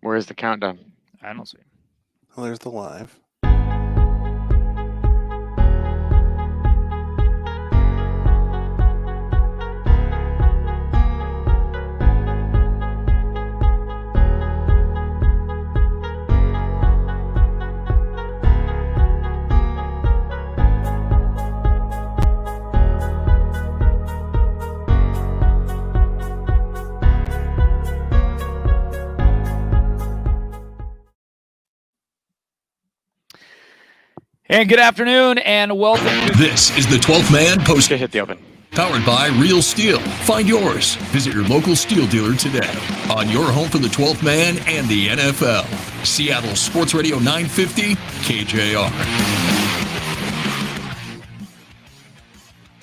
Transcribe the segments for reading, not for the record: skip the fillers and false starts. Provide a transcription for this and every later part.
Where's the countdown? I don't see it. Well, there's the live. And good afternoon and welcome to This is the 12th Man Post. Hit the open. Powered by Real Steel. Find yours. Visit your local steel dealer today. On your home for the 12th Man and the NFL. Seattle Sports Radio 950 KJR.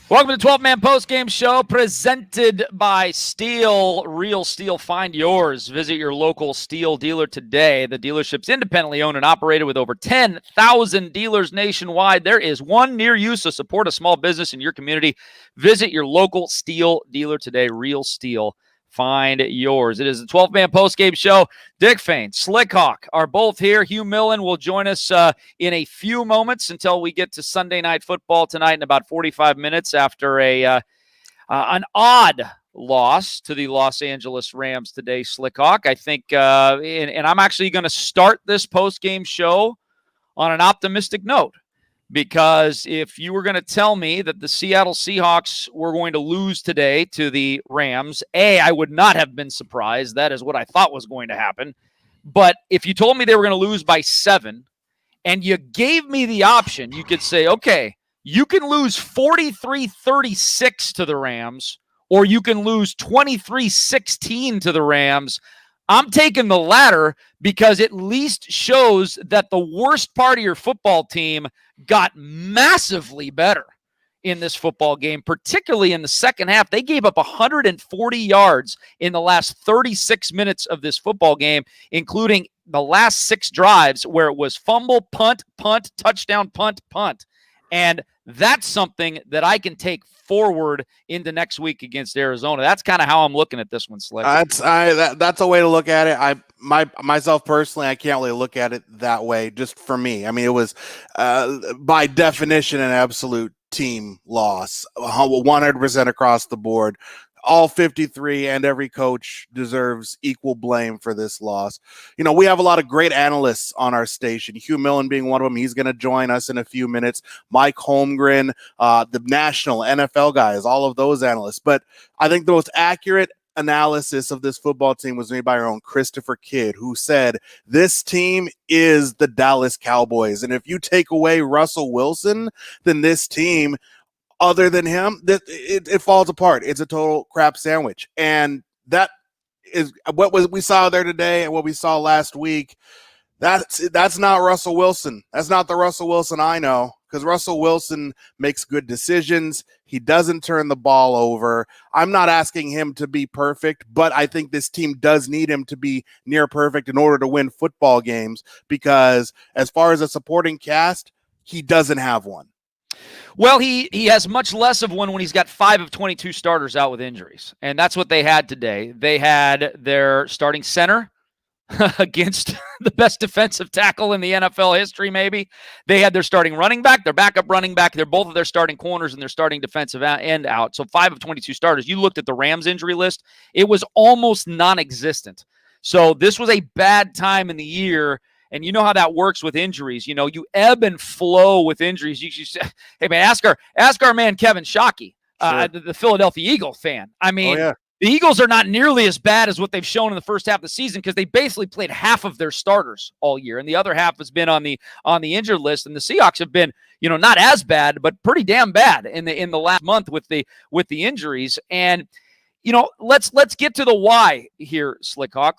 Welcome to the 12-Man Postgame Show presented by Steel. Real Steel, find yours. Visit your local steel dealer today. The dealership's independently owned and operated with over 10,000 dealers nationwide. There is one near you, so support a small business in your community. Visit your local steel dealer today. Real Steel, find yours. It is the 12-Man Postgame Show. Dick Fain, Slick Hawk are both here. Hugh Millen will join us in a few moments until we get to Sunday Night Football tonight in about 45 minutes after an odd loss to the Los Angeles Rams today, Slick Hawk. I think, and I'm actually going to start this postgame show on an optimistic note. Because if you were going to tell me that the Seattle Seahawks were going to lose today to the Rams, I would not have been surprised. That is what I thought was going to happen. But if you told me they were going to lose by 7 and you gave me the option, you could say, okay, you can lose 43-36 to the Rams, or you can lose 23-16 to the Rams. I'm taking the latter because it at least shows that the worst part of your football team got massively better in this football game, particularly in the second half. They gave up 140 yards in the last 36 minutes of this football game, including the last 6 drives where it was fumble, punt, touchdown, punt. And that's something that I can take forward into next week against Arizona. That's kind of how I'm looking at this one, Slick. That's a way to look at it. Myself personally, I can't really look at it that way. Just for me, I mean, it was by definition an absolute team loss, 100% across the board. All 53 and every coach deserves equal blame for this loss. You know, we have a lot of great analysts on our station, Hugh Millen being one of them. He's going to join us in a few minutes. Mike Holmgren, the national NFL guys, all of those analysts. But I think the most accurate analysis of this football team was made by our own Christopher Kidd, who said this team is the Dallas Cowboys. And if you take away Russell Wilson, then this team, other than him, it falls apart. It's a total crap sandwich. And that is what we saw there today and what we saw last week. That's not Russell Wilson. That's not the Russell Wilson I know, because Russell Wilson makes good decisions. He doesn't turn the ball over. I'm not asking him to be perfect, but I think this team does need him to be near perfect in order to win football games, because as far as a supporting cast, he doesn't have one. Well, he has much less of one when he's got 5 of 22 starters out with injuries. And that's what they had today. They had their starting center against the best defensive tackle in the NFL history, maybe. They had their starting running back, their backup running back. They're both of their starting corners and their starting defensive end out. So 5 of 22 starters. You looked at the Rams injury list. It was almost non-existent. So this was a bad time in the year. And you know how that works with injuries. You know, you ebb and flow with injuries. You say, hey, man, ask our man Kevin Shockey, Sure. the Philadelphia Eagle fan. I mean, yeah. The Eagles are not nearly as bad as what they've shown in the first half of the season, because they basically played half of their starters all year, and the other half has been on the injured list. And the Seahawks have been, you know, not as bad, but pretty damn bad in the last month with the injuries. And you know, let's get to the why here, Slickhawk.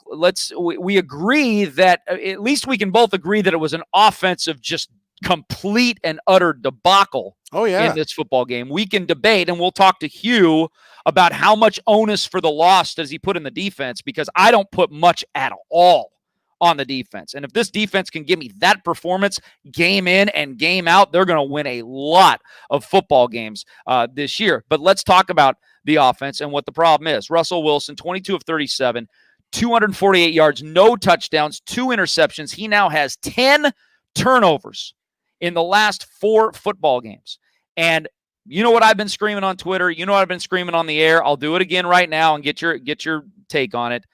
We agree that at least we can both agree that it was an offensive just complete and utter debacle in this football game. We can debate, and we'll talk to Hugh about how much onus for the loss does he put in the defense, because I don't put much at all on the defense. And if this defense can give me that performance game in and game out, they're going to win a lot of football games this year. But let's talk about the offense and what the problem is. Russell Wilson, 22 of 37, 248 yards, no touchdowns, 2 interceptions. He now has 10 turnovers in the last 4 football games. And you know what I've been screaming on Twitter. You know what I've been screaming on the air. I'll do it again right now and get your take on it.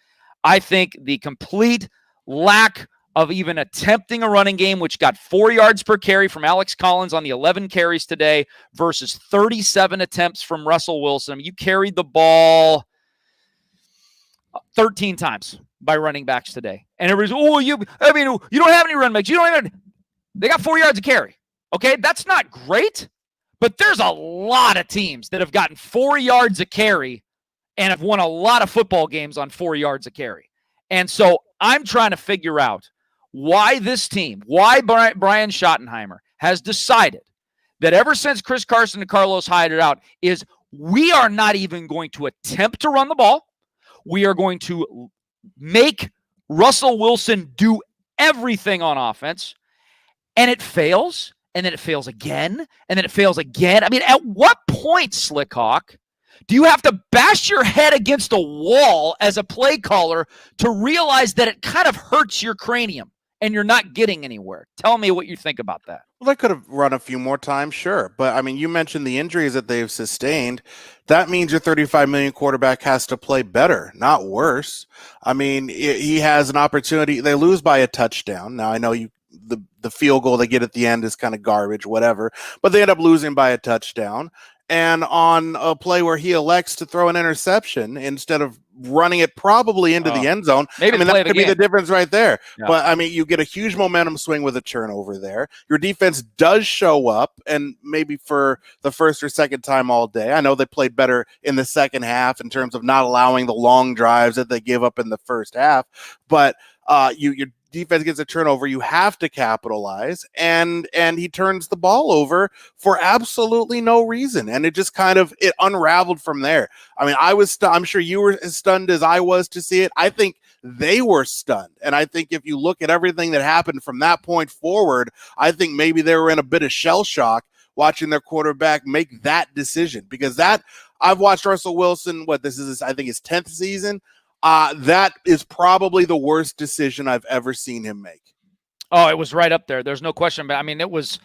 I think the complete lack of even attempting a running game, which got 4 yards per carry from Alex Collins on the 11 carries today versus 37 attempts from Russell Wilson. You carried the ball 13 times by running backs today. And everybody's, you don't have any running backs. They got 4 yards of carry. Okay, that's not great, but there's a lot of teams that have gotten 4 yards of carry and have won a lot of football games on 4 yards of carry. And so I'm trying to figure out why this team, why Brian Schottenheimer has decided that ever since Chris Carson and Carlos Hyde are out is we are not even going to attempt to run the ball. We are going to make Russell Wilson do everything on offense, and it fails, and then it fails again, and then it fails again. I mean, at what point, Slickhawk, do you have to bash your head against a wall as a play caller to realize that it kind of hurts your cranium and you're not getting anywhere? Tell me what you think about that. Well, they could have run a few more times, sure. But, I mean, you mentioned the injuries that they've sustained. That means your $35 million quarterback has to play better, not worse. I mean, he has an opportunity. They lose by a touchdown. Now, I know the field goal they get at the end is kind of garbage, whatever. But they end up losing by a touchdown. And on a play where he elects to throw an interception instead of running it probably into the end zone, maybe that could be the difference right there. Yeah. But, I mean, you get a huge momentum swing with a turnover there. Your defense does show up, and maybe for the first or second time all day. I know they played better in the second half in terms of not allowing the long drives that they give up in the first half. But your defense gets a turnover, you have to capitalize, and he turns the ball over for absolutely no reason, and it just kind of it unraveled from there. I mean, I'm sure you were as stunned as I was to see it. I think they were stunned, and I think if you look at everything that happened from that point forward, I think maybe they were in a bit of shell shock watching their quarterback make that decision, because I've watched Russell Wilson, I think his 10th season. That is probably the worst decision I've ever seen him make. Oh, it was right up there. There's no question. But I mean, it was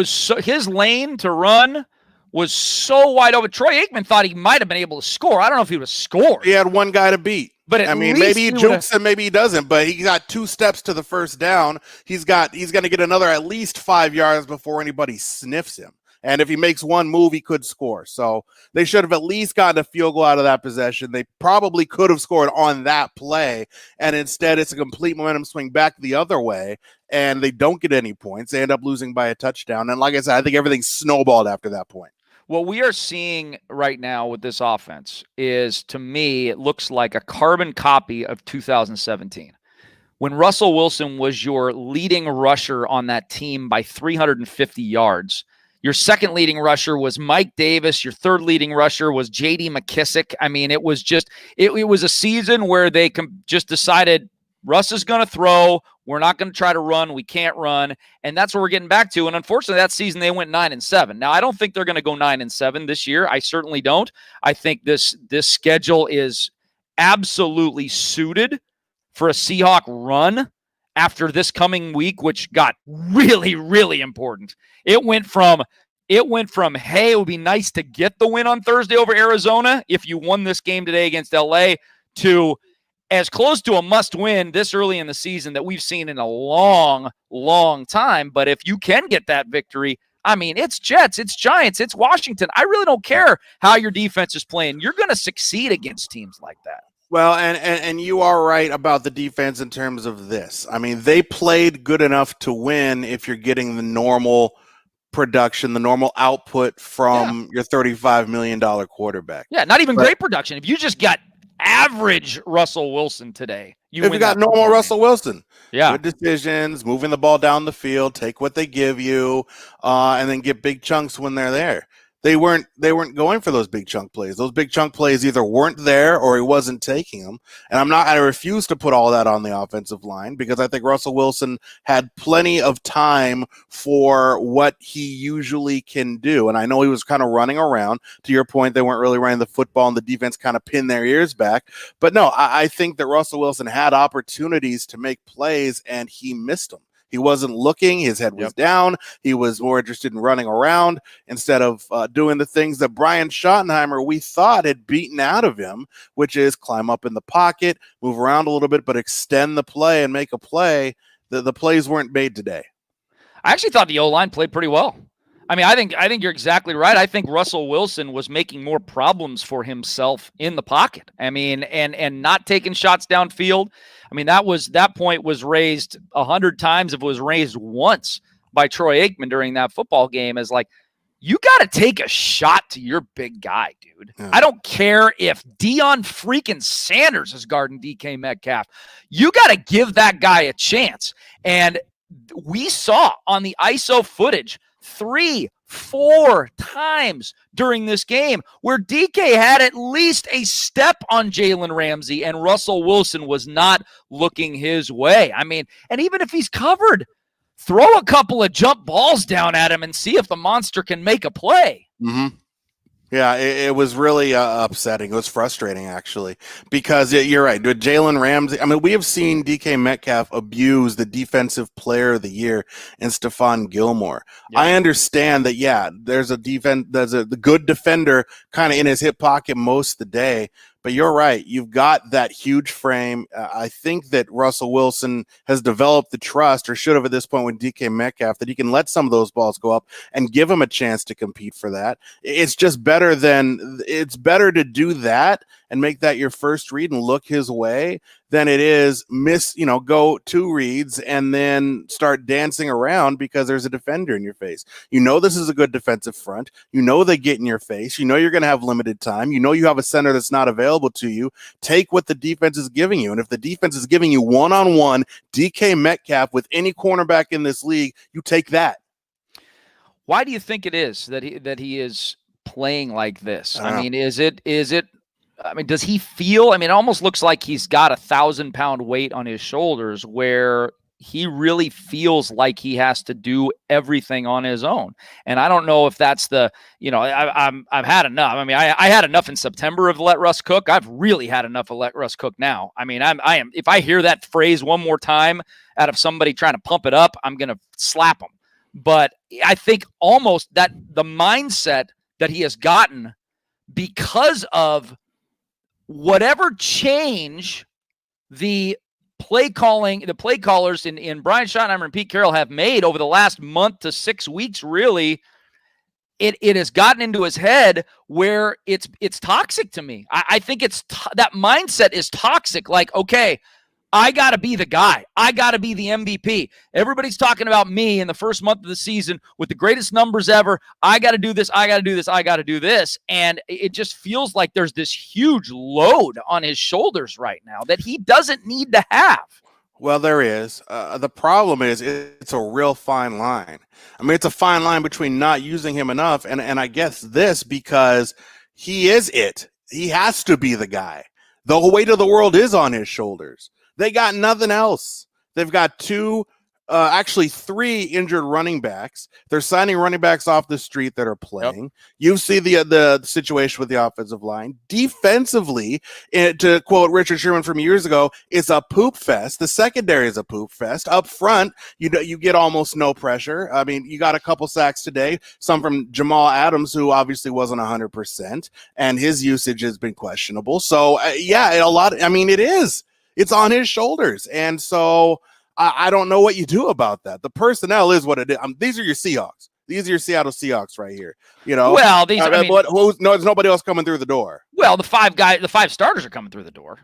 so, his lane to run was so wide open. Troy Aikman thought he might have been able to score. I don't know if he would have scored. He had one guy to beat. But I mean, maybe he jukes and maybe he doesn't, but he got 2 steps to the first down. He's going to get another at least 5 yards before anybody sniffs him. And if he makes one move, he could score. So they should have at least gotten a field goal out of that possession. They probably could have scored on that play. And instead, it's a complete momentum swing back the other way. And they don't get any points. They end up losing by a touchdown. And like I said, I think everything snowballed after that point. What we are seeing right now with this offense is, to me, it looks like a carbon copy of 2017. When Russell Wilson was your leading rusher on that team by 350 yards, your second leading rusher was Mike Davis. Your third leading rusher was J.D. McKissick. I mean, it was just it was a season where they just decided Russ is going to throw. We're not going to try to run. We can't run. And that's what we're getting back to. And unfortunately, that season they went 9-7. Now, I don't think they're going to go 9-7 this year. I certainly don't. I think this schedule is absolutely suited for a Seahawk run after this coming week, which got really, really important. It went from, hey, it would be nice to get the win on Thursday over Arizona if you won this game today against LA, to as close to a must-win this early in the season that we've seen in a long, long time. But if you can get that victory, I mean, it's Jets, it's Giants, it's Washington. I really don't care how your defense is playing. You're going to succeed against teams like that. Well, and you are right about the defense in terms of this. I mean, they played good enough to win if you're getting the normal production, the normal output from your $35 million quarterback. Yeah, not even great production. If you just got average Russell Wilson today, you got normal Russell Wilson. Yeah. Good decisions, moving the ball down the field, take what they give you, and then get big chunks when they're there. They weren't going for those big chunk plays. Those big chunk plays either weren't there or he wasn't taking them. And I refuse to put all that on the offensive line because I think Russell Wilson had plenty of time for what he usually can do. And I know he was kind of running around. To your point, they weren't really running the football and the defense kind of pinned their ears back. But no, I think that Russell Wilson had opportunities to make plays and he missed them. He wasn't looking. His head was down. He was more interested in running around instead of doing the things that Brian Schottenheimer, we thought, had beaten out of him, which is climb up in the pocket, move around a little bit, but extend the play and make a play. The plays weren't made today. I actually thought the O-line played pretty well. I mean, I think you're exactly right. I think Russell Wilson was making more problems for himself in the pocket. I mean, and not taking shots downfield. I mean, that point was raised 100 times if it was raised once by Troy Aikman during that football game as like, you got to take a shot to your big guy, dude. Yeah. I don't care if Deion freaking Sanders is guarding DK Metcalf. You got to give that guy a chance. And we saw on the ISO footage 3-4 times during this game where DK had at least a step on Jalen Ramsey and Russell Wilson was not looking his way. I mean, and even if he's covered, throw a couple of jump balls down at him and see if the monster can make a play. Mm-hmm. Yeah, it was really upsetting. It was frustrating, actually, because you're right. Jalen Ramsey, I mean, we have seen DK Metcalf abuse the defensive player of the year in Stephon Gilmore. Yeah. I understand that, there's a the good defender kind of in his hip pocket most of the day, but you're right. You've got that huge frame. I think that Russell Wilson has developed the trust, or should have at this point with DK Metcalf, that he can let some of those balls go up and give him a chance to compete for that. It's just better to do that and make that your first read and look his way than it is go 2 reads and then start dancing around because there's a defender in your face. You know this is a good defensive front. You know they get in your face. You know you're going to have limited time. You know you have a center that's not available to you. Take what the defense is giving you. And if the defense is giving you one-on-one DK Metcalf with any cornerback in this league, you take that. Why do you think it is that he is playing like this? I mean, is it does he feel, it almost looks like he's got 1,000-pound weight on his shoulders where he really feels like he has to do everything on his own. And I don't know if that's I've had enough. I mean, I had enough in September of let Russ cook. I've really had enough of let Russ cook now. I mean, I am, if I hear that phrase one more time out of somebody trying to pump it up, I'm going to slap him. But I think almost that the mindset that he has gotten because of whatever change the play callers in Brian Schottenheimer and Pete Carroll have made over the last month to 6 weeks, really, it has gotten into his head where it's toxic to me. I think that mindset is toxic. Like, okay, I got to be the guy. I got to be the MVP. Everybody's talking about me in the first month of the season with the greatest numbers ever. I got to do this. I got to do this. I got to do this. And it just feels like there's this huge load on his shoulders right now that he doesn't need to have. Well, there is. The problem is it's a real fine line. I mean, it's a fine line between not using him enough and I guess this because he is it. He has to be the guy. The weight of the world is on his shoulders. They got nothing else. They've got 3 injured running backs. They're signing running backs off the street that are playing. Yep. You see the situation with the offensive line. Defensively, to quote Richard Sherman from years ago, it's a poop fest. The secondary is a poop fest. Up front, you get almost no pressure. I mean, you got a couple sacks today, some from Jamal Adams, who obviously wasn't 100%, and his usage has been questionable. So, it is. It's on his shoulders. And so I don't know what you do about that. The personnel is what it is. These are your Seahawks. These are your Seattle Seahawks right here. Well, there's nobody else coming through the door. Well, the 5 starters are coming through the door.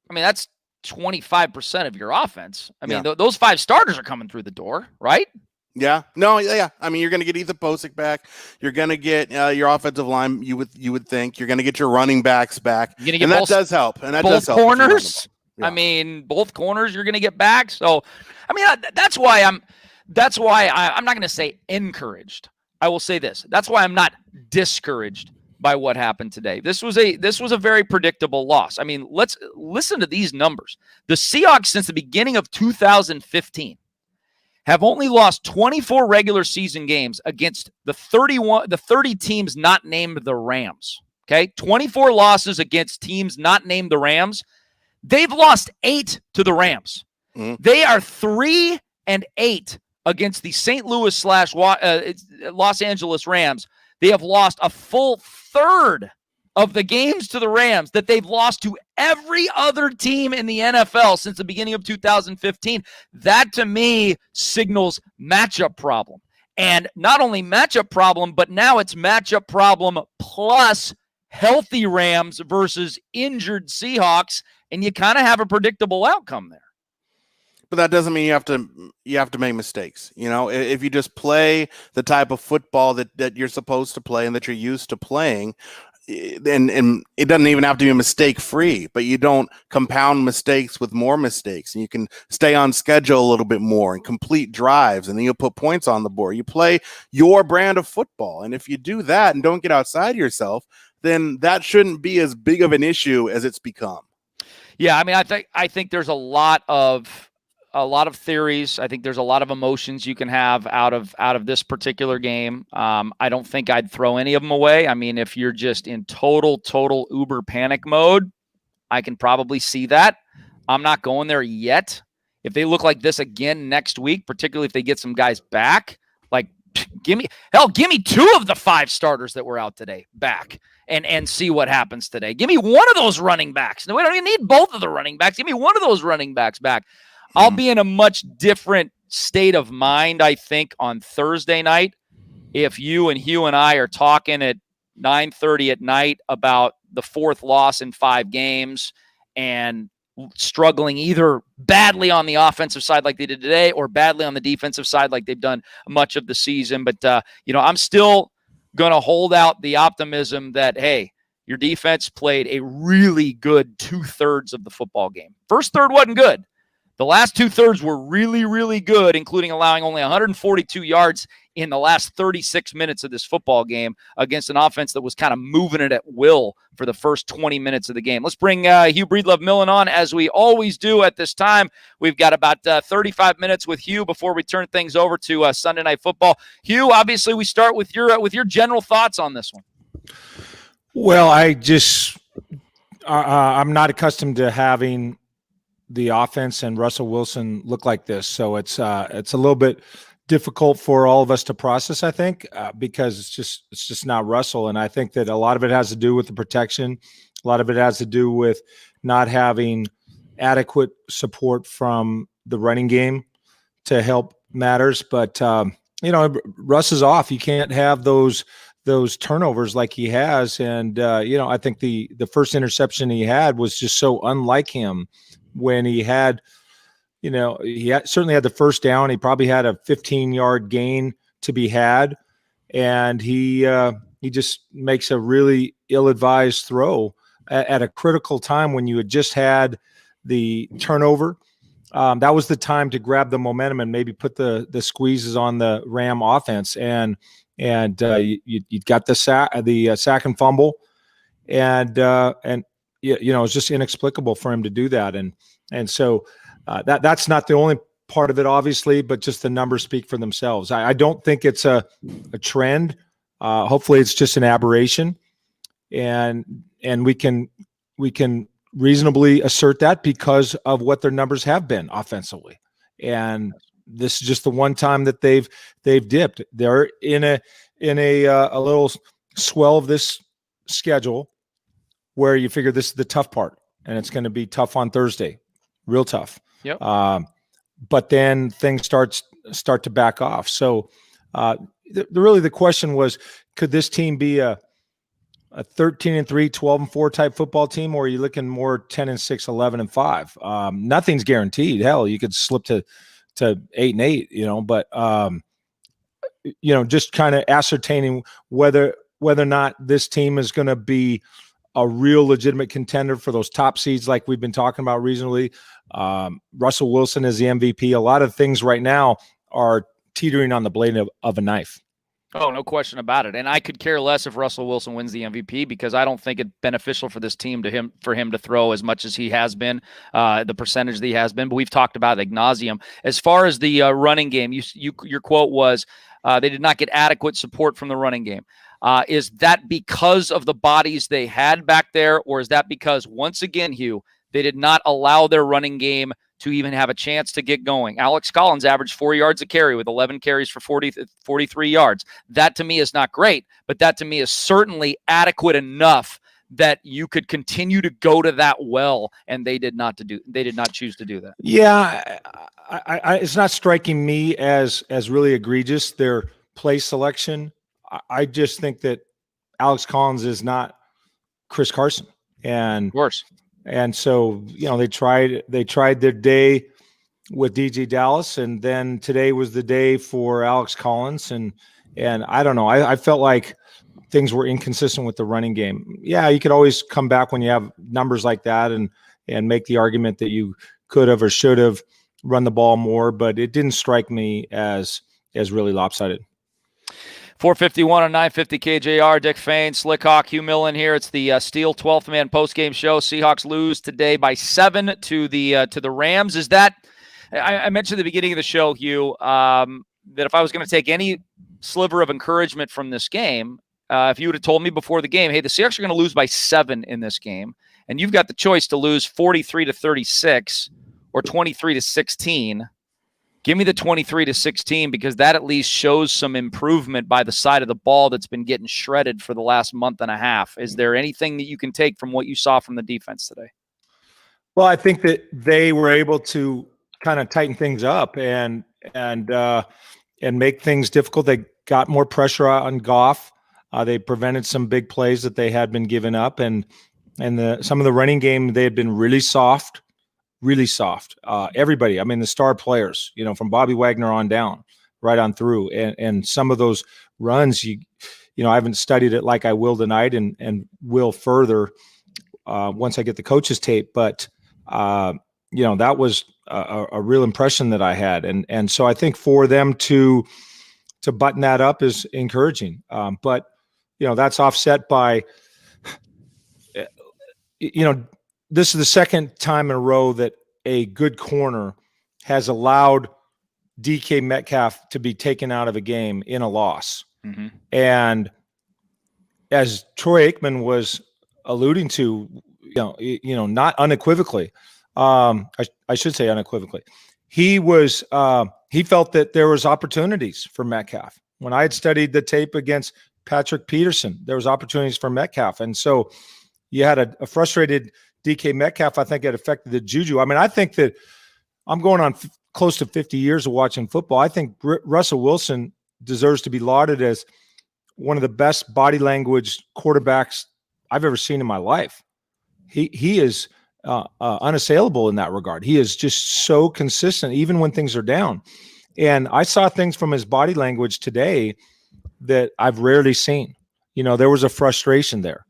I mean, that's 25% of your offense. I mean, those 5 starters are coming through the door, right? Yeah. No, yeah. I mean, you're going to get Ethan Posick back. You're going to get your offensive line, you would think. You're going to get your running backs back. And that does help. And that does help. Both corners? Yeah. I mean, both corners you're going to get back. So, I mean, that's why I'm not going to say encouraged. I will say this. That's why I'm not discouraged by what happened today. This was a very predictable loss. I mean, let's listen to these numbers. The Seahawks, since the beginning of 2015, have only lost 24 regular season games against the 30 teams not named the Rams. Okay, 24 losses against teams not named the Rams. They've lost 8 to the Rams. They are 3-8 against the St. Louis / Los Angeles Rams. They have lost a full third of the games to the Rams that they've lost to every other team in the NFL since the beginning of 2015. That, to me, signals matchup problem. And not only matchup problem, but now it's matchup problem plus healthy Rams versus injured Seahawks, and you kind of have a predictable outcome there. But that doesn't mean you have to make mistakes. You know, if you just play the type of football that you're supposed to play and that you're used to playing, and it doesn't even have to be mistake free, but you don't compound mistakes with more mistakes, and you can stay on schedule a little bit more and complete drives, and then you'll put points on the board. You play your brand of football, and if you do that and don't get outside yourself, then that shouldn't be as big of an issue as it's become. Yeah, I mean, I think there's a lot of theories. I think there's a lot of emotions you can have out of this particular game. I don't think I'd throw any of them away. I mean, if you're just in total uber panic mode, I can probably see that. I'm not going there yet. If they look like this again next week, particularly if they get some guys back, like give me 2 of the 5 starters that were out today back and see what happens today. Give me one of those running backs. No, we don't even need both of the running backs. Give me one of those running backs back. I'll be in a much different state of mind, I think, on Thursday night if you and Hugh and I are talking at 9:30 at night about the 4th loss in 5 games and struggling either badly on the offensive side like they did today or badly on the defensive side like they've done much of the season. But, I'm still going to hold out the optimism that, hey, your defense played a really good 2/3 of the football game. First third wasn't good. The last 2/3 were really, really good, including allowing only 142 yards in the last 36 minutes of this football game against an offense that was kind of moving it at will for the first 20 minutes of the game. Let's bring Hugh Millen on, as we always do at this time. We've got about 35 minutes with Hugh before we turn things over to Sunday Night Football. Hugh, obviously, we start with your general thoughts on this one. Well, I'm not accustomed to having the offense and Russell Wilson look like this. So it's a little bit difficult for all of us to process, I think, because it's just not Russell. And I think that a lot of it has to do with the protection. A lot of it has to do with not having adequate support from the running game to help matters. But, Russ is off. You can't have those turnovers like he has. And, I think the first interception he had was just so unlike him. When he had, certainly had the first down. He probably had a 15-yard gain to be had, and he just makes a really ill-advised throw at a critical time when you had just had the turnover. That was the time to grab the momentum and maybe put the squeezes on the Ram offense, and you got the sack and fumble, and it's just inexplicable for him to do that. And so that's not the only part of it, obviously, but just the numbers speak for themselves. I don't think it's a trend. Hopefully it's just an aberration. And we can reasonably assert that because of what their numbers have been offensively. And this is just the one time that they've dipped. They're in a little swell of this schedule where you figure this is the tough part, and it's going to be tough on Thursday, real tough. Yep. But then things start to back off. So really the question was, could this team be a 13-3, 12-4 type football team, or are you looking more 10-6, 11-5? Nothing's guaranteed. Hell, you could slip to 8-8, but just kind of ascertaining whether or not this team is going to be a real legitimate contender for those top seeds like we've been talking about recently. Russell Wilson is the MVP. A lot of things right now are teetering on the blade of a knife. Oh, no question about it. And I could care less if Russell Wilson wins the MVP because I don't think it's beneficial for this team for him to throw as much as he has been, the percentage that he has been. But we've talked about ad nauseum. As far as the running game, your quote was they did not get adequate support from the running game. Is that because of the bodies they had back there, or is that because, once again, Hugh, they did not allow their running game to even have a chance to get going? Alex Collins averaged 4 yards a carry with 11 carries for 43 yards. That to me is not great, but that to me is certainly adequate enough that you could continue to go to that well, and they did not choose to do that. Yeah, it's not striking me as really egregious, their play selection. I just think that Alex Collins is not Chris Carson. And Of course. And so, they tried their day with DG Dallas, and then today was the day for Alex Collins. And I don't know. I felt like things were inconsistent with the running game. Yeah, you could always come back when you have numbers like that and make the argument that you could have or should have run the ball more, but it didn't strike me as really lopsided. 451 on 950 KJR. Dick Fain, Slickhawk, Hugh Millen here. It's the Steel 12th Man postgame show. Seahawks lose today by 7 to the Rams. Is that I mentioned at the beginning of the show, Hugh, that if I was going to take any sliver of encouragement from this game, if you would have told me before the game, hey, the Seahawks are going to lose by 7 in this game, and you've got the choice to lose 43-36 or 23-16. Give me the 23-16 because that at least shows some improvement by the side of the ball that's been getting shredded for the last month and a half. Is there anything that you can take from what you saw from the defense today? Well, I think that they were able to kind of tighten things up and make things difficult. They got more pressure on Goff. They prevented some big plays that they had been giving up, and some of the running game, they had been really soft. Everybody, I mean, the star players, from Bobby Wagner on down, right on through. And some of those runs, I haven't studied it like I will tonight and will further once I get the coach's tape. But, that was a real impression that I had. And so I think for them to button that up is encouraging. But, that's offset by, this is the second time in a row that a good corner has allowed DK Metcalf to be taken out of a game in a loss. Mm-hmm. And as Troy Aikman was alluding to, not unequivocally, I should say unequivocally, he felt that there was opportunities for Metcalf. When I had studied the tape against Patrick Peterson, there was opportunities for Metcalf. And so you had a frustrated DK Metcalf. I think it affected the juju. I mean, I think that I'm going on close to 50 years of watching football. I think Russell Wilson deserves to be lauded as one of the best body language quarterbacks I've ever seen in my life. He is unassailable in that regard. He is just so consistent, even when things are down. And I saw things from his body language today that I've rarely seen. There was a frustration there.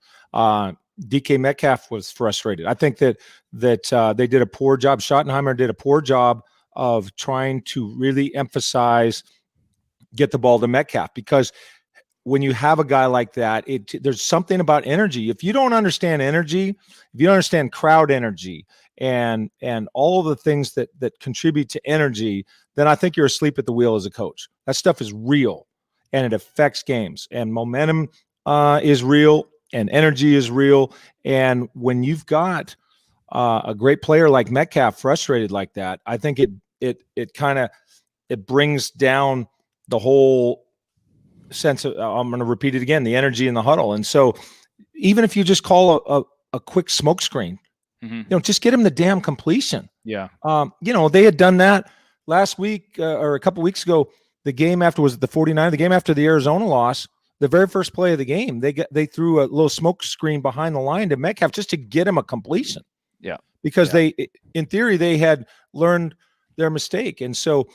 DK Metcalf was frustrated. I think that they did a poor job. Schottenheimer did a poor job of trying to really emphasize get the ball to Metcalf, because when you have a guy like that, there's something about energy. If you don't understand energy, if you don't understand crowd energy and all of the things that contribute to energy, then I think you're asleep at the wheel as a coach. That stuff is real, and it affects games. And momentum is real. And energy is real. And when you've got a great player like Metcalf frustrated like that, I think it brings down the whole sense of, I'm going to repeat it again, the energy in the huddle. And so even if you just call a quick smoke screen, mm-hmm. Just get him the damn completion. Yeah. They had done that last week or a couple weeks ago. The game after, was it the 49? The game after the Arizona loss, the very first play of the game, they threw a little smoke screen behind the line to Metcalf just to get him a completion. Yeah. Because in theory, they had learned their mistake. And so,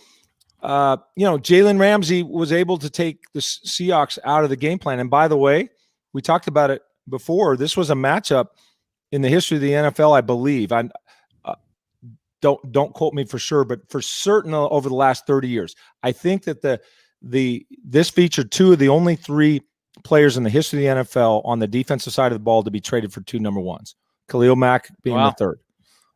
Jalen Ramsey was able to take the Seahawks out of the game plan. And by the way, we talked about it before. This was a matchup in the history of the NFL, I believe. Don't quote me for sure, but for certain over the last 30 years, I think that this featured two of the only three players in the history of the NFL on the defensive side of the ball to be traded for two number ones. Khalil Mack being the third.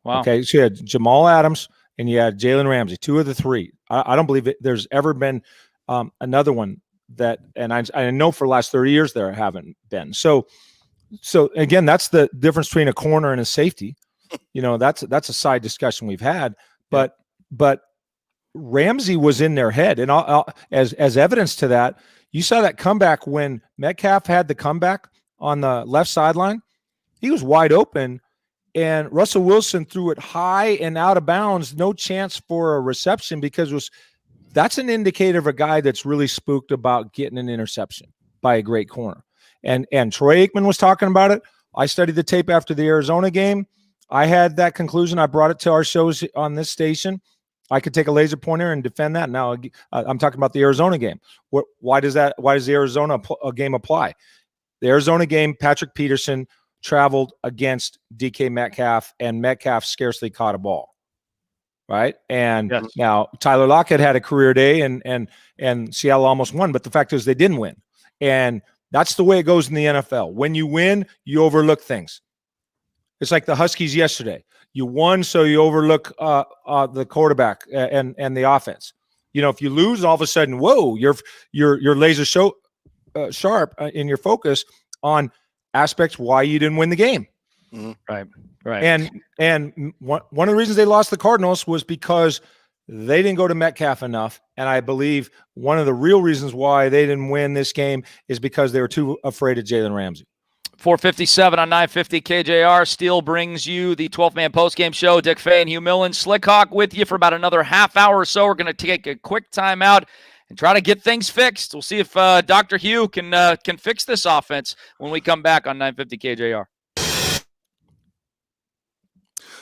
Wow. Okay, so you had Jamal Adams and you had Jalen Ramsey, two of the three. I don't believe there's ever been another one that, and I know for the last 30 years there haven't been. So again, that's the difference between a corner and a safety. That's a side discussion we've had, but Ramsey was in their head, and as evidence to that, you saw that comeback when Metcalf had the comeback on the left sideline. He was wide open, and Russell Wilson threw it high and out of bounds, no chance for a reception, because that's an indicator of a guy that's really spooked about getting an interception by a great corner. And Troy Aikman was talking about it. I studied the tape after the Arizona game. I had that conclusion. I brought it to our shows on this station. I could take a laser pointer and defend that. Now I'm talking about the Arizona game. Why does the Arizona game apply? The Arizona game, Patrick Peterson traveled against DK Metcalf, and Metcalf scarcely caught a ball. Right. And Now Tyler Lockett had a career day, and Seattle almost won. But the fact is they didn't win. And that's the way it goes in the NFL. When you win, you overlook things. It's like the Huskies yesterday. You won, so you overlook the quarterback and the offense. If you lose, all of a sudden, whoa, you're laser sharp in your focus on aspects why you didn't win the game. Mm-hmm. Right. And one of the reasons they lost the Cardinals was because they didn't go to Metcalf enough. And I believe one of the real reasons why they didn't win this game is because they were too afraid of Jalen Ramsey. 4:57 on 950 KJR. Steel brings you the 12th Man postgame show. Dick Fain, Hugh Millen, Slickhawk with you for about another half hour or so. We're going to take a quick time out and try to get things fixed. We'll see if Dr. Hugh can fix this offense when we come back on 950 KJR.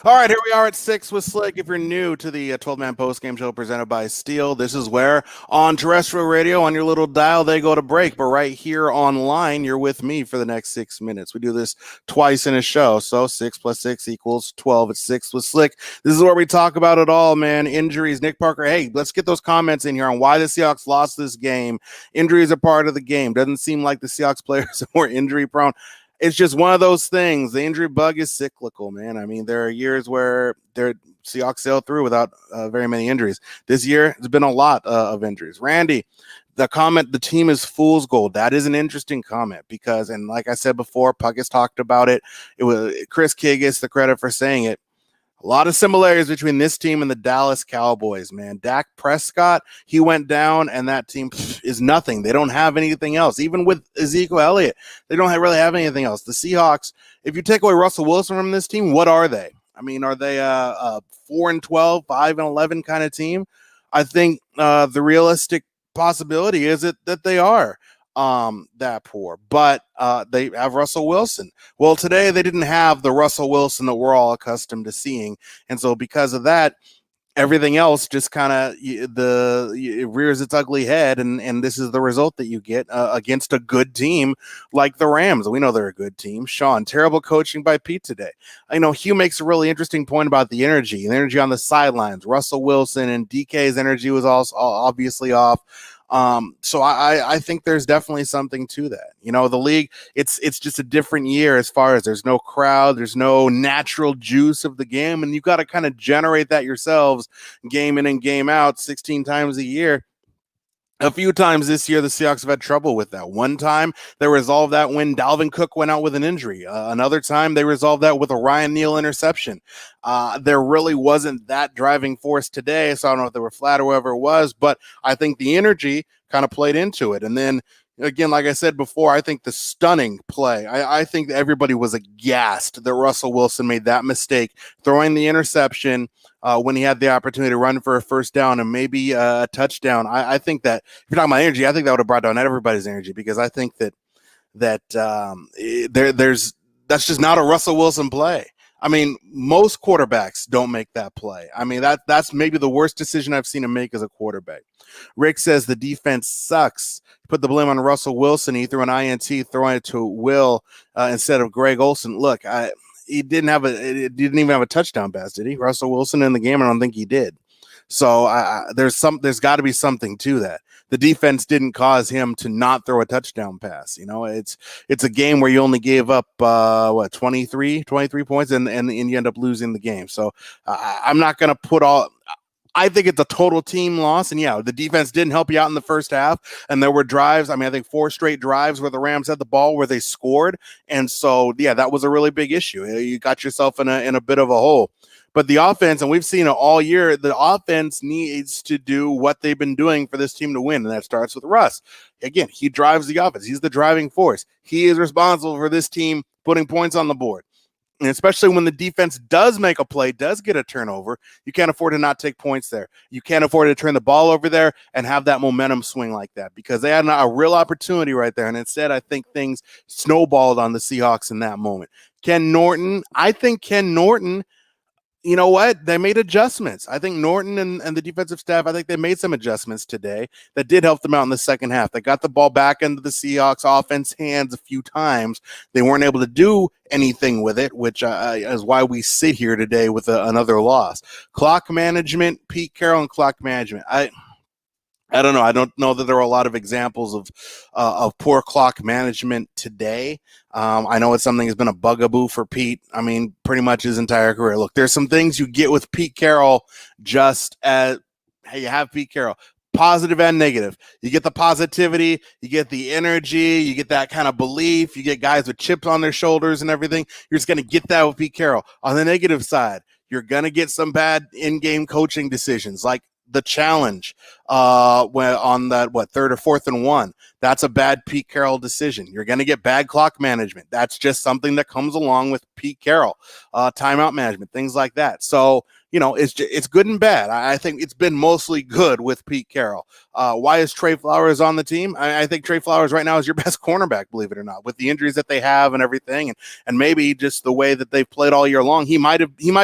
All right, here we are at 6 with Slick. If you're new to the 12-Man postgame show presented by Steel, this is where on terrestrial radio, on your little dial, they go to break. But right here online, you're with me for the next 6 minutes. We do this twice in a show. So 6 plus 6 equals 12. It's 6 with Slick. This is where we talk about it all, man. Injuries. Nick Parker, hey, let's get those comments in here on why the Seahawks lost this game. Injuries are part of the game. Doesn't seem like the Seahawks players are more injury prone. It's just one of those things. The injury bug is cyclical, man. I mean, there are years where Seahawks sail through without very many injuries. This year, there's been a lot of injuries. Randy, the comment, the team is fool's gold. That is an interesting comment because, and like I said before, Puck has talked about it. It was Chris Kidd gets the credit for saying it. A lot of similarities between this team and the Dallas Cowboys, man. Dak Prescott, he went down, and that team is nothing. They don't have anything else. Even with Ezekiel Elliott, they don't really have anything else. The Seahawks, if you take away Russell Wilson from this team, what are they? I mean, are they a 4-12, 5-11 kind of team? I think the realistic possibility is that they are that poor, but they have Russell Wilson. Well, today they didn't have the Russell Wilson that we're all accustomed to seeing, and so because of that, everything else just kind of it rears its ugly head, and this is the result that you get against a good team like the Rams. We know they're a good team. Sean, terrible coaching by Pete today. I know Hugh makes a really interesting point about the energy on the sidelines. Russell Wilson and DK's energy was also obviously off. So I think there's definitely something to that. The league, it's just a different year as far as there's no crowd, there's no natural juice of the game, and you've got to kind of generate that yourselves game in and game out 16 times a year. A few times this year, the Seahawks have had trouble with that. One time, they resolved that when Dalvin Cook went out with an injury. Another time, they resolved that with a Ryan Neal interception. There really wasn't that driving force today, so I don't know if they were flat or whatever it was, but I think the energy kind of played into it. And then, again, like I said before, I think the stunning play, I think that everybody was aghast that Russell Wilson made that mistake, throwing the interception when he had the opportunity to run for a first down and maybe a touchdown. I think that if you're talking about energy, I think that would have brought down everybody's energy because I think that's just not a Russell Wilson play. I mean, most quarterbacks don't make that play. I mean, that's maybe the worst decision I've seen him make as a quarterback. Rick says the defense sucks. Put the blame on Russell Wilson. He threw an INT, throwing it to Will instead of Greg Olsen. Look, he didn't even have a touchdown pass, did he? Russell Wilson in the game, I don't think he did. So there's got to be something to that. the defense didn't cause him to not throw a touchdown pass. You know, it's a game where you only gave up 23 points, and you end up losing the game. So I'm not going to put all. I think it's a total team loss. And yeah, the defense didn't help you out in the first half. And there were drives. I mean, I think 4 straight drives where the Rams had the ball where they scored. And so, yeah, that was a really big issue. You got yourself in a bit of a hole. But the offense, and we've seen it all year, the offense needs to do what they've been doing for this team to win. And that starts with Russ. Again, he drives the offense. He's the driving force. He is responsible for this team putting points on the board. And especially when the defense does make a play, does get a turnover, you can't afford to not take points there. You can't afford to turn the ball over there and have that momentum swing like that, because they had a real opportunity right there. And instead, I think things snowballed on the Seahawks in that moment. I think Ken Norton, you know what? They made adjustments. I think Norton and the defensive staff, I think they made some adjustments today that did help them out in the second half. They got the ball back into the Seahawks offense hands a few times. They weren't able to do anything with it, which is why we sit here today with another loss. Clock management, Pete Carroll and clock management. I don't know. I don't know that there are a lot of examples of poor clock management today. I know it's something that's been a bugaboo for Pete. I mean, pretty much his entire career. Look, there's some things you get with Pete Carroll just as, hey, you have Pete Carroll. Positive and negative. You get the positivity, you get the energy, you get that kind of belief, you get guys with chips on their shoulders and everything. You're just going to get that with Pete Carroll. On the negative side, you're going to get some bad in-game coaching decisions, like the challenge when on that 3rd or 4th and 1. That's a bad Pete Carroll decision. You're going to get bad clock management. That's just something that comes along with Pete Carroll. Timeout management, things like that. So, you know, it's good and bad. I think it's been mostly good with Pete Carroll. Why is Trey Flowers on the team? I think Trey Flowers right now is your best cornerback, believe it or not, with the injuries that they have and everything, and maybe just the way that they've played all year long. He might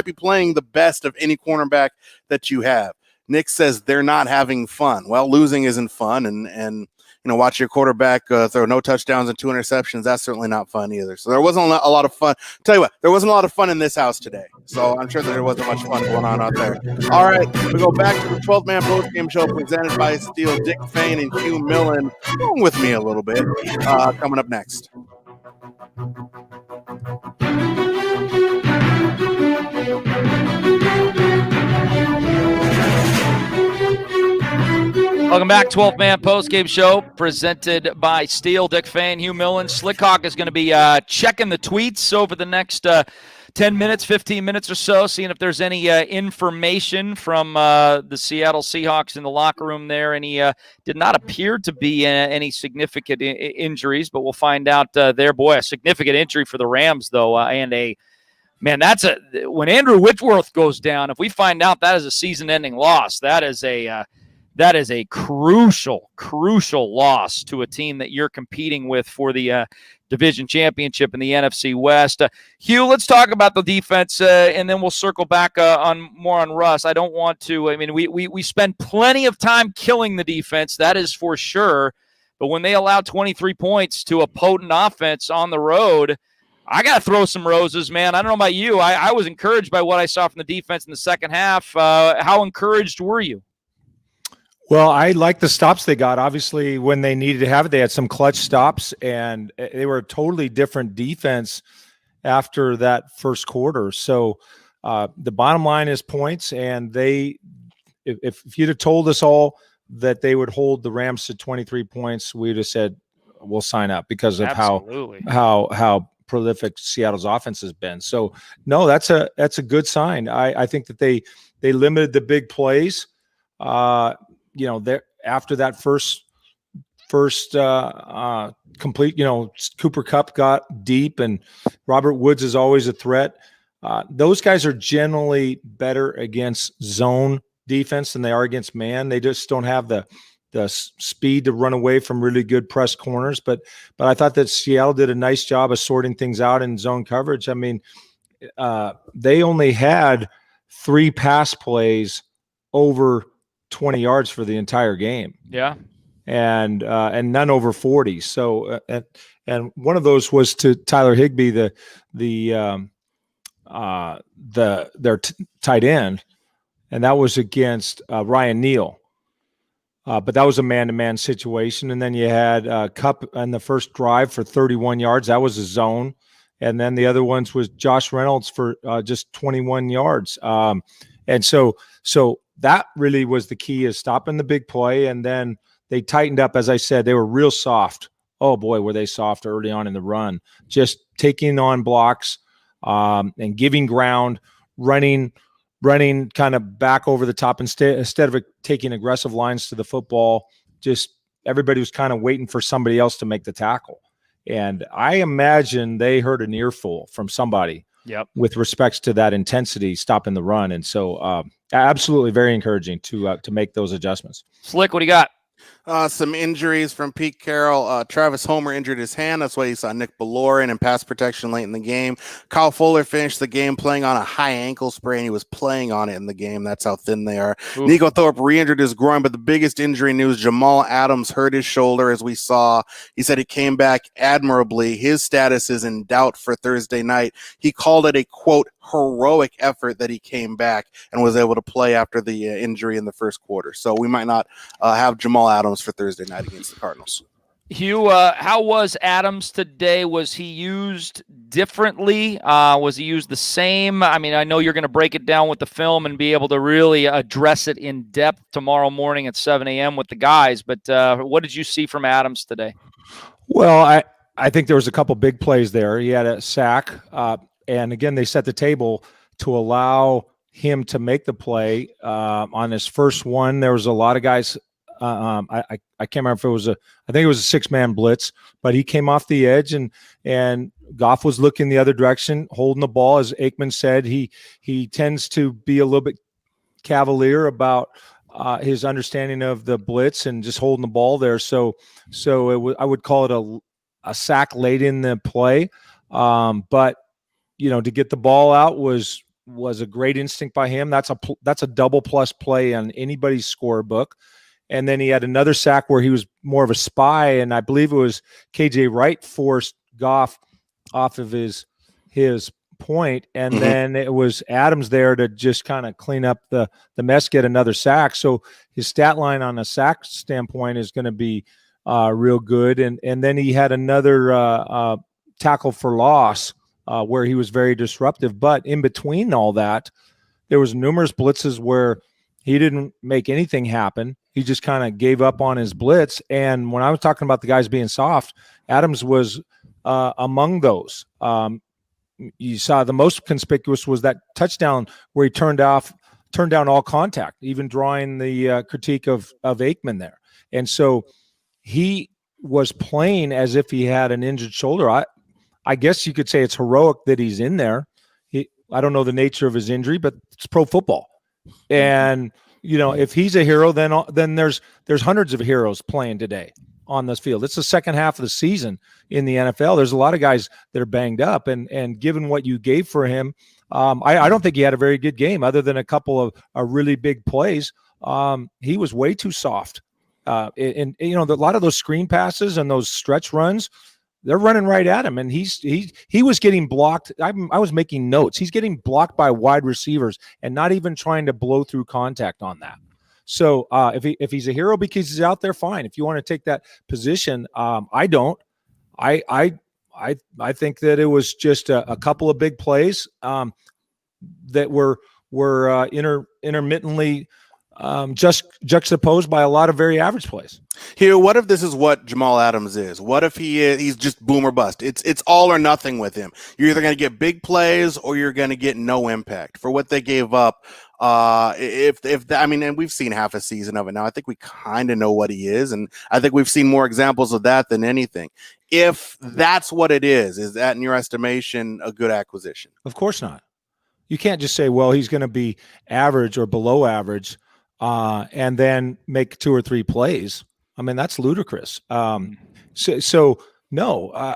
be playing the best of any cornerback that you have. Nick says they're not having fun. Well, losing isn't fun, and you know, watch your quarterback throw no touchdowns and 2 interceptions. That's certainly not fun either. So there wasn't a lot of fun. Tell you what, there wasn't a lot of fun in this house today. So I'm sure that there wasn't much fun going on out there. All right, we go back to the 12th Man Postgame Show presented by Steel. Dick Fain and Hugh Millen, along with me a little bit, coming up next. Welcome back, 12th Man Postgame Show, presented by Steel. Dick Fain, Hugh Millen. Slickhawk is going to be checking the tweets over the next 10 minutes, 15 minutes or so, seeing if there's any information from the Seattle Seahawks in the locker room there. And he did not appear to be any significant injuries, but we'll find out there. Boy, a significant injury for the Rams, though, and man, when Andrew Whitworth goes down, if we find out that is a season-ending loss, that is a crucial loss to a team that you're competing with for the division championship in the NFC West. Hugh, let's talk about the defense, and then we'll circle back on Russ. I don't want to. I mean, we spend plenty of time killing the defense, that is for sure. But when they allow 23 points to a potent offense on the road, I got to throw some roses, man. I don't know about you. I was encouraged by what I saw from the defense in the second half. How encouraged were you? Well, I like the stops they got. Obviously, when they needed to have it, they had some clutch stops, and they were a totally different defense after that first quarter. So the bottom line is points, and if you'd have told us all that they would hold the Rams to 23 points, we'd have said we'll sign up because of how prolific Seattle's offense has been. So no, that's a good sign. I think that they limited the big plays. You know, after that first complete, you know, Cooper Kupp got deep, and Robert Woods is always a threat. Those guys are generally better against zone defense than they are against man. They just don't have the speed to run away from really good press corners. But I thought that Seattle did a nice job of sorting things out in zone coverage. I mean, they only had 3 pass plays over 20 yards for the entire game. Yeah. And none over 40. So, and one of those was to Tyler Higbee, their tight end. And that was against Ryan Neal. But that was a man-to-man situation. And then you had Cup on the first drive for 31 yards. That was a zone. And then the other ones was Josh Reynolds for just 21 yards. And so that really was the key, is stopping the big play. And then they tightened up. As I said, they were real soft. Oh boy, were they soft early on in the run, just taking on blocks and giving ground, running kind of back over the top instead of taking aggressive lines to the football. Just everybody was kind of waiting for somebody else to make the tackle. And I imagine they heard an earful from somebody with respects to that intensity, stopping the run. And so absolutely very encouraging to make those adjustments. Slick, what do you got? Some injuries from Pete Carroll. Travis Homer injured his hand. That's why you saw Nick Bellorin in pass protection late in the game. Kyle Fuller finished the game playing on a high ankle sprain. He was playing on it in the game. That's how thin they are. Oof. Nico Thorpe re-injured his groin, but the biggest injury news, Jamal Adams hurt his shoulder, as we saw. He said he came back admirably. His status is in doubt for Thursday night. He called it a, quote, heroic effort that he came back and was able to play after the injury in the first quarter. So we might not have Jamal Adams for Thursday night against the Cardinals. Hugh, how was Adams today? Was he used differently? Was he used the same? I mean, I know you're going to break it down with the film and be able to really address it in depth tomorrow morning at 7 a.m. with the guys, but what did you see from Adams today? Well, I think there was a couple big plays there. He had a sack, and again, they set the table to allow him to make the play. On his first one, there was a lot of guys. I can't remember if it was I think it was a 6-man blitz, but he came off the edge and Goff was looking the other direction, holding the ball. As Aikman said, he tends to be a little bit cavalier about his understanding of the blitz and just holding the ball there. So I would call it a sack late in the play. But to get the ball out was a great instinct by him. That's a double plus play on anybody's scorebook. And then he had another sack where he was more of a spy, and I believe it was KJ Wright forced Goff off of his point, and then it was Adams there to just kind of clean up the mess, get another sack. So his stat line on a sack standpoint is going to be real good. And then he had another tackle for loss where he was very disruptive. But in between all that, there was numerous blitzes where he didn't make anything happen. He just kind of gave up on his blitz. And when I was talking about the guys being soft, Adams was among those. You saw the most conspicuous was that touchdown where he turned down all contact, even drawing the critique of Aikman there. And so he was playing as if he had an injured shoulder. I guess you could say it's heroic that he's in there. I don't know the nature of his injury, but it's pro football. And if he's a hero, then there's hundreds of heroes playing today on this field. It's the second half of the season in the NFL. There's a lot of guys that are banged up, and given what you gave for him, I don't think he had a very good game other than a couple of really big plays. He was way too soft. And a lot of those screen passes and those stretch runs, they're running right at him, and he was getting blocked. I was making notes. He's getting blocked by wide receivers and not even trying to blow through contact on that. So if he's a hero because he's out there, fine. If you want to take that position, I don't. I think that it was just a couple of big plays that were intermittently just juxtaposed by a lot of very average plays. Here, what if this is what Jamal Adams is? What if he's just boom or bust? It's all or nothing with him. You're either going to get big plays or you're going to get no impact for what they gave up. And we've seen half a season of it now. I think we kind of know what he is, and I think we've seen more examples of that than anything. If that's what it is that in your estimation a good acquisition? Of course not. You can't just say, well, he's going to be average or below average and then make 2 or 3 plays. I mean, that's ludicrous. So no.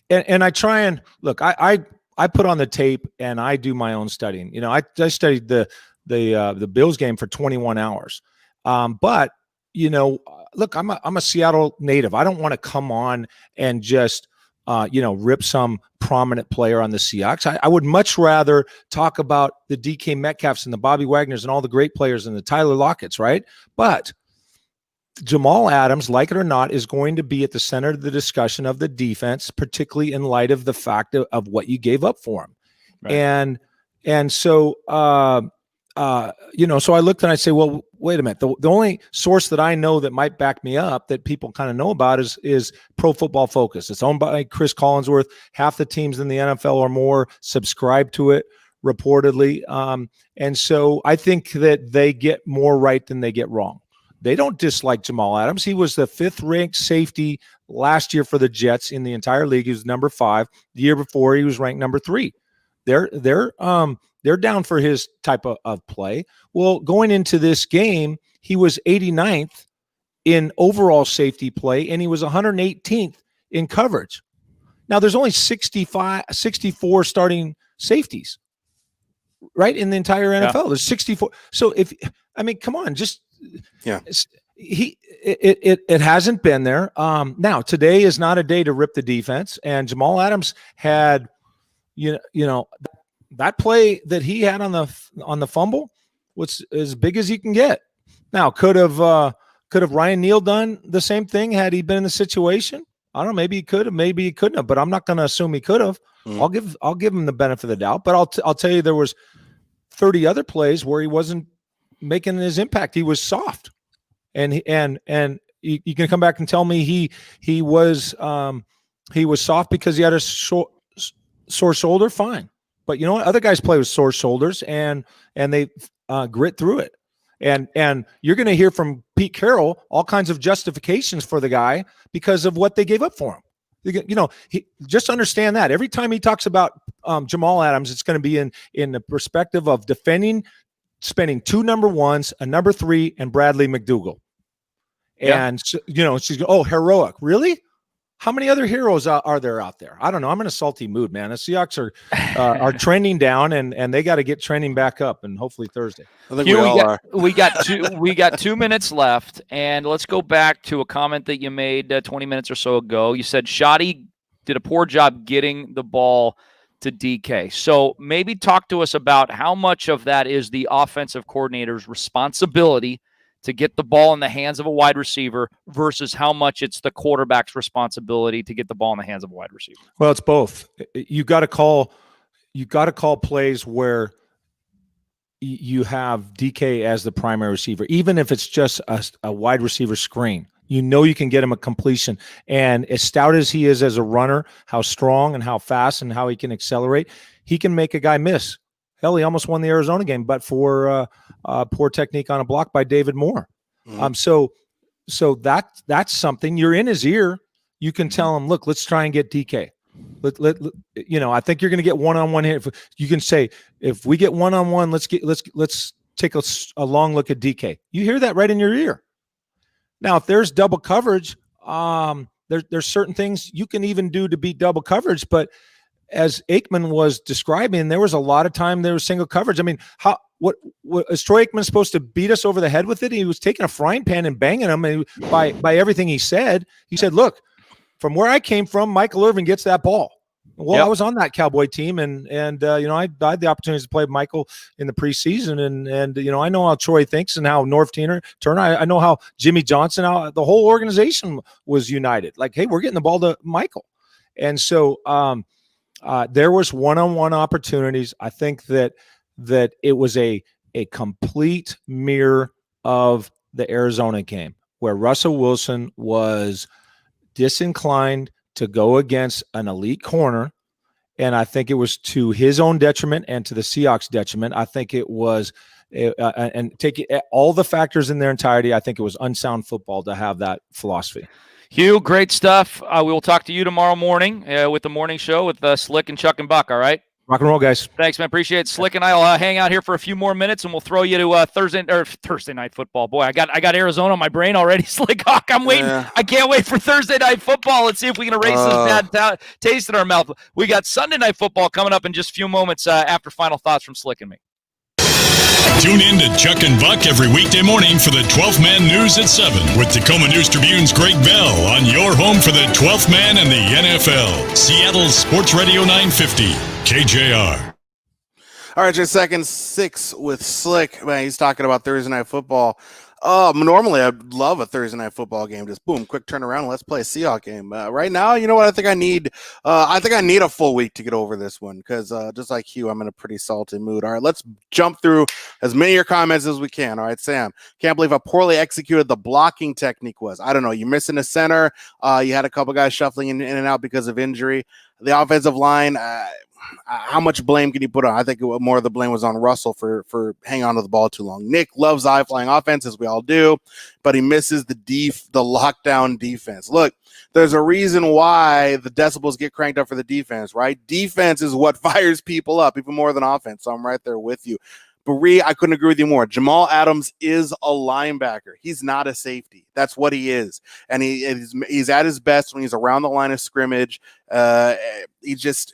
And I try and look. I put on the tape and I do my own studying. I studied the Bills game for 21 hours. But look, I'm a Seattle native. I don't want to come on and just rip some prominent player on the Seahawks. I would much rather talk about the DK Metcalfs and the Bobby Wagners and all the great players and the Tyler Lockett's, right? But Jamal Adams, like it or not, is going to be at the center of the discussion of the defense, particularly in light of the fact of what you gave up for him. Right. And so, so I looked and I say, well, wait a minute. The only source that I know that might back me up that people kind of know about is Pro Football Focus. It's owned by Chris Collinsworth. Half the teams in the NFL or more subscribe to it reportedly. And so I think that they get more right than they get wrong. They don't dislike Jamal Adams. He was the 5th-ranked safety last year for the Jets in the entire league. He was number 5. The year before, he was ranked number 3. They're down for his type of play. Well, going into this game, he was 89th in overall safety play, and he was 118th in coverage. Now, there's only 64 starting safeties, right, in the entire NFL. Yeah. There's 64. So come on, just it hasn't been there. Now, today is not a day to rip the defense, and Jamal Adams had, that play that he had on the fumble was as big as you can get. Now, could have Ryan Neal done the same thing had he been in the situation? I don't know. Maybe he could have. Maybe he couldn't have. But I'm not going to assume he could have. I'll give him the benefit of the doubt. But I'll tell you, there was 30 other plays where he wasn't making his impact. He was soft, and you can come back and tell me he was soft because he had a sore shoulder. Fine. But you know what? Other guys play with sore shoulders, and they grit through it. And you're going to hear from Pete Carroll all kinds of justifications for the guy because of what they gave up for him. Just understand that every time he talks about Jamal Adams, it's going to be in the perspective of defending, spending 2 number 1s, a number 3, and Bradley McDougall. And she's heroic, really? How many other heroes are there out there? I don't know. I'm in a salty mood, man. The Seahawks are trending down, and they got to get trending back up, and hopefully Thursday. I think we all are. We got 2 minutes left, and let's go back to a comment that you made 20 minutes or so ago. You said Shoddy did a poor job getting the ball to DK. So maybe talk to us about how much of that is the offensive coordinator's responsibility to get the ball in the hands of a wide receiver versus how much it's the quarterback's responsibility to get the ball in the hands of a wide receiver. Well, it's both. You got to call plays where you have DK as the primary receiver, even if it's just a wide receiver screen. You can get him a completion. And as stout as he is as a runner, how strong and how fast and how he can accelerate, he can make a guy miss. Hell, he almost won the Arizona game, but for poor technique on a block by David Moore. So that's something. You're in his ear. You can tell him, look, let's try and get DK. I think you're going to get one-on-one here. You can say, if we get one-on-one, let's take a long look at DK. You hear that right in your ear. Now, if there's double coverage, there's certain things you can even do to beat double coverage, but as Aikman was describing, there was a lot of time there was single coverage. I mean, what is Troy Aikman supposed to beat us over the head with it? He was taking a frying pan and banging them, and by everything he said, look, from where I came from, Michael Irvin gets that ball. Well, I was on that Cowboy team, and I had the opportunity to play with Michael in the preseason, and I know how Troy thinks and how Norv Turner. I know how Jimmy Johnson, how the whole organization was united. Like, hey, we're getting the ball to Michael, and so there was one-on-one opportunities. I think that it was a complete mirror of the Arizona game where Russell Wilson was disinclined to go against an elite corner, and I think it was to his own detriment and to the Seahawks' detriment. I think it was, and take all the factors in their entirety, I think it was unsound football to have that philosophy. Hugh, great stuff. We will talk to you tomorrow morning with the morning show with Slick and Chuck and Buck, all right? Rock and roll, guys. Thanks, man. Appreciate it. Slick and I will hang out here for a few more minutes, and we'll throw you to Thursday night football. Boy, I got Arizona on my brain already. Slick Hawk, I'm waiting. Yeah. I can't wait for Thursday night football. Let's see if we can erase this bad taste in our mouth. We got Sunday night football coming up in just a few moments after final thoughts from Slick and me. Tune in to Chuck and Buck every weekday morning for the 12th Man News at 7 with Tacoma News Tribune's Greg Bell on your home for the 12th Man and the NFL. Seattle Sports Radio 950, KJR. All right, your second six with Slick. Man, he's talking about Thursday Night Football. Normally I'd love a Thursday Night Football game. Just boom, quick turnaround. Let's play a Seahawks game. Right now, you know what? I think I need a full week to get over this one because just like Hugh, I'm in a pretty salty mood. All right, let's jump through as many of your comments as we can. All right, Sam, can't believe how poorly executed the blocking technique was. I don't know. You're missing a center. You had a couple guys shuffling in and out because of injury. The offensive line. How much blame can you put on? I think more of the blame was on Russell for hanging on to the ball too long. Nick loves high-flying offense, as we all do, but he misses the lockdown defense. Look, there's a reason why the decibels get cranked up for the defense, right? Defense is what fires people up, even more than offense, so I'm right there with you. Bree, I couldn't agree with you more. Jamal Adams is a linebacker. He's not a safety. That's what he is. And he's at his best when he's around the line of scrimmage. He just,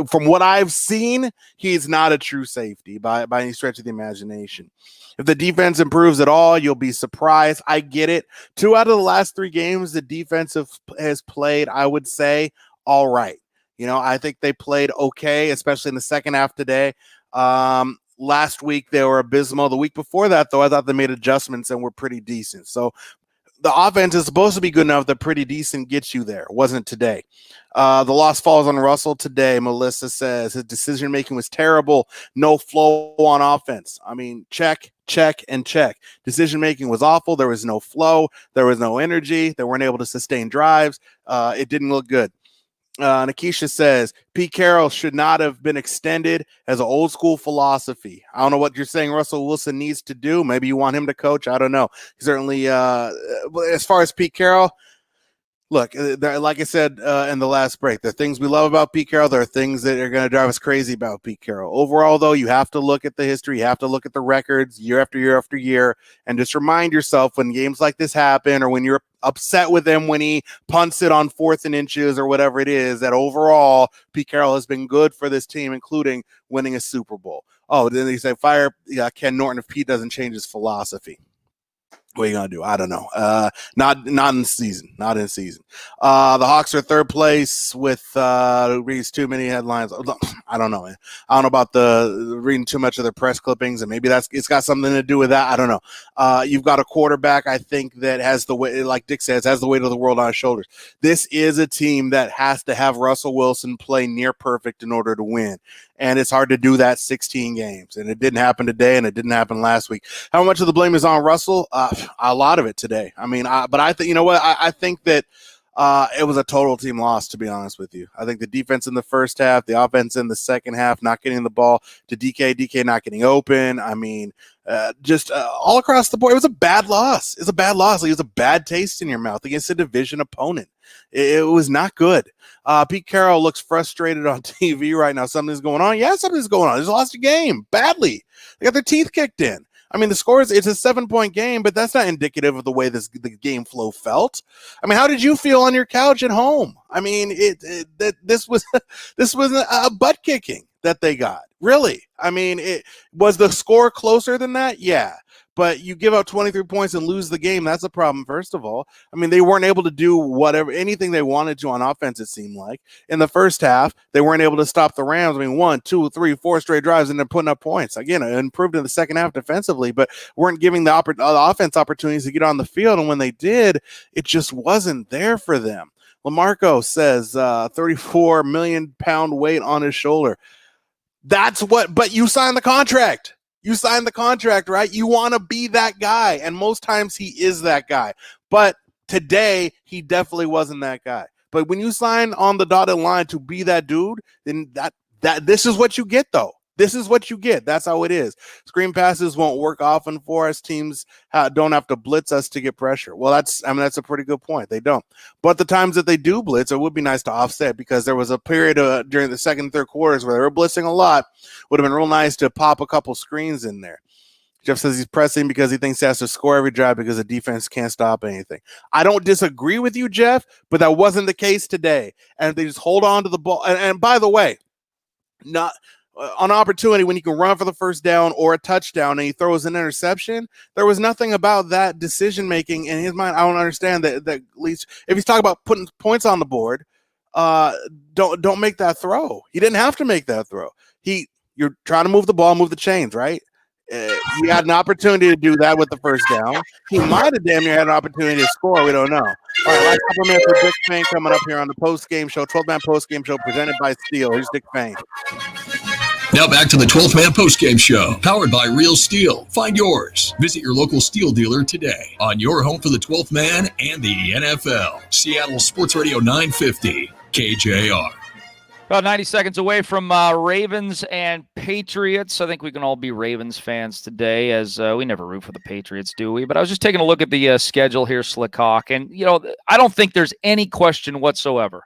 from what I've seen, he's not a true safety by any stretch of the imagination. If the defense improves at all, you'll be surprised. I get it. 2 out of the last 3 games, the defense has played, I would say, all right. You know, I think they played okay, especially in the second half today. Last week, they were abysmal. The week before that, though, I thought they made adjustments and were pretty decent. So the offense is supposed to be good enough that pretty decent gets you there. It wasn't today. The loss falls on Russell today. Melissa says his decision-making was terrible. No flow on offense. I mean, check, and check. Decision-making was awful. There was no flow. There was no energy. They weren't able to sustain drives. It didn't look good. Nakisha says Pete Carroll should not have been extended as an old school philosophy. I don't know what you're saying Russell Wilson needs to do. Maybe you want him to coach. I don't know. Certainly, as far as Pete Carroll, look, like I said in the last break, there are things we love about Pete Carroll. There are things that are going to drive us crazy about Pete Carroll. Overall, though, you have to look at the history. You have to look at the records year after year after year and just remind yourself when games like this happen or when you're upset with him when he punts it on 4th and inches or whatever it is, that overall Pete Carroll has been good for this team, including winning a Super Bowl. Oh, then they say fire Ken Norton if Pete doesn't change his philosophy. What are you gonna do? I don't know. Not in season. Not in season. The Hawks are 3rd place with reads too many headlines. I don't know, man. I don't know about the reading too much of their press clippings, and maybe it's got something to do with that. I don't know. You've got a quarterback, I think, that has the way, like Dick says, has the weight of the world on his shoulders. This is a team that has to have Russell Wilson play near perfect in order to win. And it's hard to do that 16 games. And it didn't happen today, and it didn't happen last week. How much of the blame is on Russell? A lot of it today. I mean, but I think, you know what? I think that it was a total team loss, to be honest with you. I think the defense in the first half, the offense in the second half, not getting the ball to DK not getting open. I mean, just all across the board, it was a bad loss. It's a bad loss. It was a bad taste in your mouth against a division opponent. It was not good. Pete Carroll looks frustrated on TV right now. Something's going on. Yeah, something's going on. They lost a game badly. They got their teeth kicked in. I mean, the score it's a 7-point game, but that's not indicative of the way the game flow felt. I mean, how did you feel on your couch at home? I mean, this was a butt kicking that they got. Really? I mean, was the score closer than that? Yeah. But you give out 23 points and lose the game. That's a problem, first of all. I mean, they weren't able to do anything they wanted to on offense, it seemed like. In the first half, they weren't able to stop the Rams. I mean, 1, 2, 3, 4 straight drives, and they're putting up points. Again, it improved in the second half defensively, but weren't giving the offense opportunities to get on the field. And when they did, it just wasn't there for them. LaMarco says 34 million pound weight on his shoulder. But you signed the contract. You signed the contract, right? You want to be that guy. And most times he is that guy. But today, he definitely wasn't that guy. But when you sign on the dotted line to be that dude, then this is what you get, though. This is what you get. That's how it is. Screen passes won't work often for us. Teams don't have to blitz us to get pressure. Well, that's a pretty good point. They don't. But the times that they do blitz, it would be nice to offset because there was a period during the second and third quarters where they were blitzing a lot. Would have been real nice to pop a couple screens in there. Jeff says he's pressing because he thinks he has to score every drive because the defense can't stop anything. I don't disagree with you, Jeff, but that wasn't the case today. And they just hold on to the ball. And by the way, not on opportunity when you can run for the first down or a touchdown and he throws an interception, there was nothing about that decision making in his mind. I don't understand that at least if he's talking about putting points on the board, don't make that throw. He didn't have to make that throw. You're trying to move the ball, move the chains, right? You had an opportunity to do that with the first down. He might have damn near had an opportunity to score. We don't know. All right, last couple minutes for Dick Fain coming up here on the post-game show, 12-man post-game show presented by Steel. Here's Dick Fain. Now back to the 12th Man Postgame Show, powered by Real Steel. Find yours. Visit your local Steel dealer today on your home for the 12th man and the NFL. Seattle Sports Radio 950, KJR. About 90 seconds away from Ravens and Patriots. I think we can all be Ravens fans today, as we never root for the Patriots, do we? But I was just taking a look at the schedule here, Slick Hawk, and, I don't think there's any question whatsoever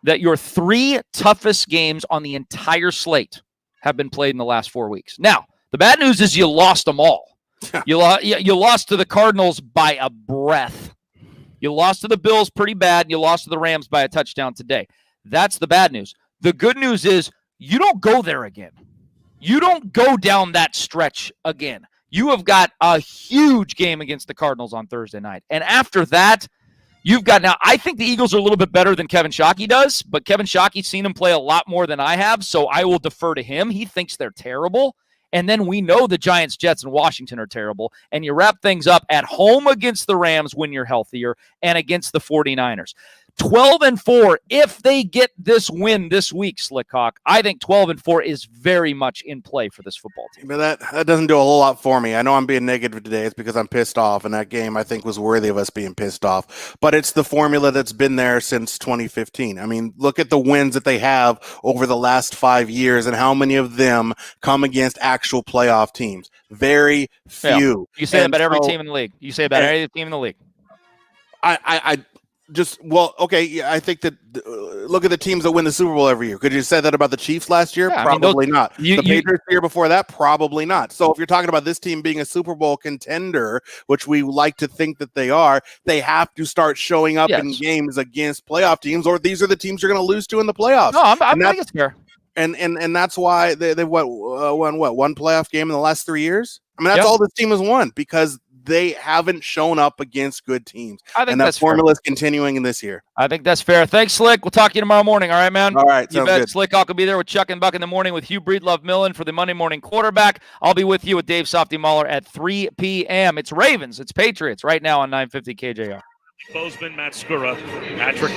that your 3 toughest games on the entire slate have been played in the last 4 weeks. Now, the bad news is you lost them all. You lost to the Cardinals by a breath. You lost to the Bills pretty bad, and you lost to the Rams by a touchdown today. That's the bad news. The good news is you don't go there again. You don't go down that stretch again. You have got a huge game against the Cardinals on Thursday night. And after that, now, I think the Eagles are a little bit better than Kevin Shockey does, but Kevin Shockey's seen him play a lot more than I have, so I will defer to him. He thinks they're terrible. And then we know the Giants, Jets, and Washington are terrible. And you wrap things up at home against the Rams when you're healthier and against the 49ers. 12-4, if they get this win this week, Slickhawk, I think 12-4 is very much in play for this football team. But that doesn't do a whole lot for me. I know I'm being negative today. It's because I'm pissed off, and that game I think was worthy of us being pissed off. But it's the formula that's been there since 2015. I mean, look at the wins that they have over the last 5 years and how many of them come against actual playoff teams. Very few. Yeah. You say that about every team in the league. You say about every team in the league. I think that look at the teams that win the Super Bowl every year. Could you say that about the Chiefs last year? Yeah, probably not. The Patriots the year before that, probably not. So if you're talking about this team being a Super Bowl contender, which we like to think that they are, they have to start showing up in games against playoff teams, or these are the teams you're going to lose to in the playoffs. No, I think it's fair. And that's why they've won one playoff game in the last 3 years. I mean, that's all this team has won because they haven't shown up against good teams. I think that formula is continuing in this year. I think that's fair. Thanks, Slick. We'll talk to you tomorrow morning. All right, man? All right. You bet. Slick Hawk will be there with Chuck and Buck in the morning with Hugh Breedlove Millen for the Monday morning quarterback. I'll be with you with Dave Softy Mahler at 3 p.m. It's Ravens. It's Patriots right now on 950 KJR. Bozeman, Matt Skura, Patrick